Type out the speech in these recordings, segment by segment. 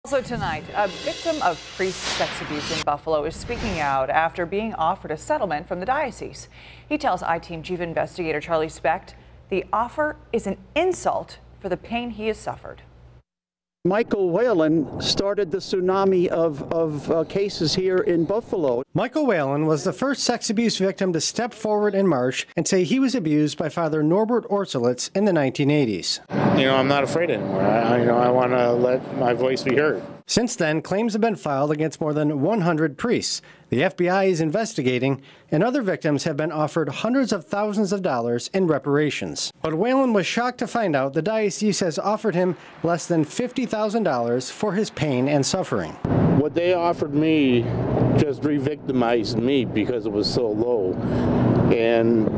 Also tonight, a victim of priest sex abuse in Buffalo is speaking out after being offered a settlement from the diocese. He tells I-Team Chief Investigator Charlie Specht the offer is an insult for the pain he has suffered. Michael Whalen started the tsunami of cases here in Buffalo. Michael Whalen was the first sex abuse victim to step forward in March and say he was abused by Father Norbert Orsolits in the 1980s. I'm not afraid anymore. I want to let my voice be heard. Since then, claims have been filed against more than 100 priests. The FBI is investigating, and other victims have been offered hundreds of thousands of dollars in reparations. But Whalen was shocked to find out the diocese has offered him less than $50,000 for his pain and suffering. What they offered me just re-victimized me because it was so low. And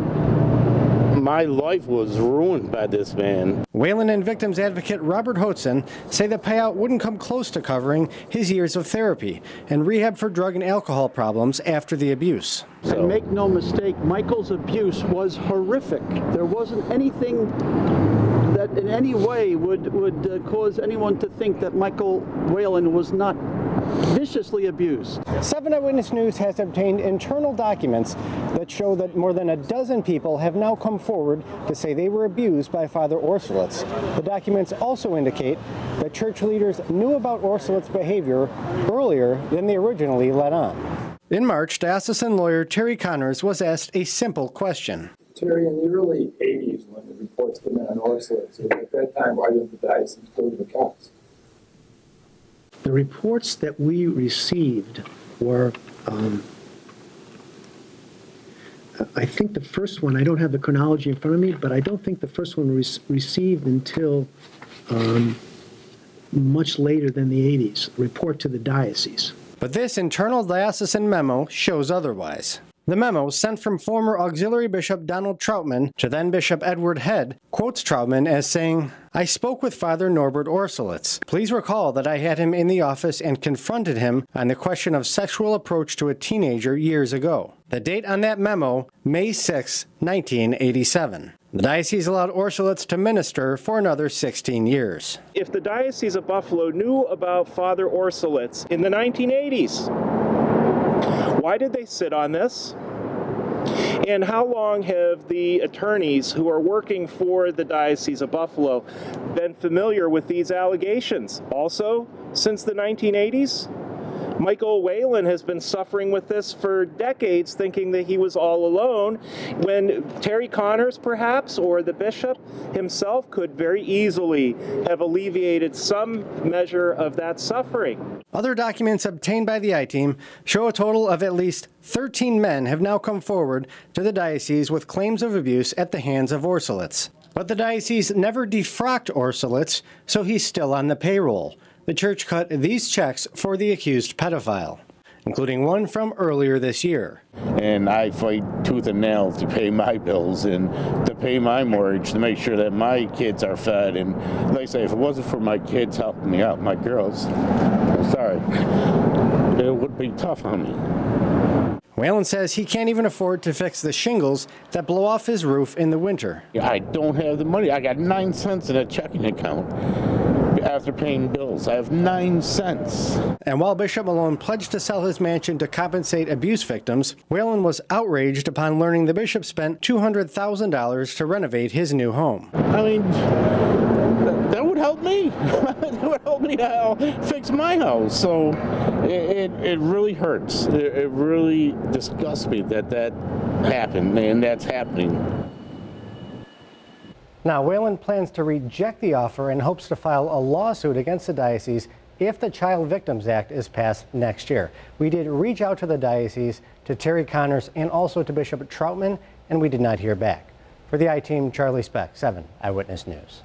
my life was ruined by this man. Whalen and victims advocate Robert Hodson say the payout wouldn't come close to covering his years of therapy and rehab for drug and alcohol problems after the abuse. And make no mistake, Michael's abuse was horrific. There wasn't anything that in any way would cause anyone to think that Michael Whalen was not viciously abused. 7 Eyewitness News has obtained internal documents that show that more than a dozen people have now come forward to say they were abused by Father Orsolits. The documents also indicate that church leaders knew about Orsolits' behavior earlier than they originally let on. In March, diocesan lawyer Terry Connors was asked a simple question. Terry, in the early 80s when the reports came in on Orsolits, at that time, why didn't the diocese go to the cops? The reports that we received were, I think the first one, I don't have the chronology in front of me, but I don't think the first one was received until much later than the 80s, report to the diocese. But this internal diocesan memo shows otherwise. The memo, sent from former Auxiliary Bishop Donald Troutman to then Bishop Edward Head, quotes Troutman as saying, "I spoke with Father Norbert Orsolits. Please recall that I had him in the office and confronted him on the question of sexual approach to a teenager years ago." The date on that memo, May 6, 1987. The diocese allowed Orsolits to minister for another 16 years. If the Diocese of Buffalo knew about Father Orsolits in the 1980s, why did they sit on this? And how long have the attorneys who are working for the Diocese of Buffalo been familiar with these allegations? Also, since the 1980s? Michael Whalen has been suffering with this for decades, thinking that he was all alone, when Terry Connors, perhaps, or the bishop himself could very easily have alleviated some measure of that suffering. Other documents obtained by the I-Team show a total of at least 13 men have now come forward to the diocese with claims of abuse at the hands of Orsolits. But the diocese never defrocked Orsolits, so he's still on the payroll. The church cut these checks for the accused pedophile, including one from earlier this year. And I fight tooth and nail to pay my bills and to pay my mortgage, to make sure that my kids are fed. And like I say, if it wasn't for my kids helping me out, my girls, it would be tough on me. Whalen says he can't even afford to fix the shingles that blow off his roof in the winter. I don't have the money. I got 9 cents in a checking account. After paying bills, I have 9 cents. And while Bishop Malone pledged to sell his mansion to compensate abuse victims, Whalen was outraged upon learning the bishop spent $200,000 to renovate his new home. I mean, that would help me. That would help me to fix my house. So it really hurts. It really disgusts me that happened, and that's happening. Now, Whalen plans to reject the offer and hopes to file a lawsuit against the diocese if the Child Victims Act is passed next year. We did reach out to the diocese, to Terry Connors, and also to Bishop Troutman, and we did not hear back. For the I-Team, Charlie Specht, 7 Eyewitness News.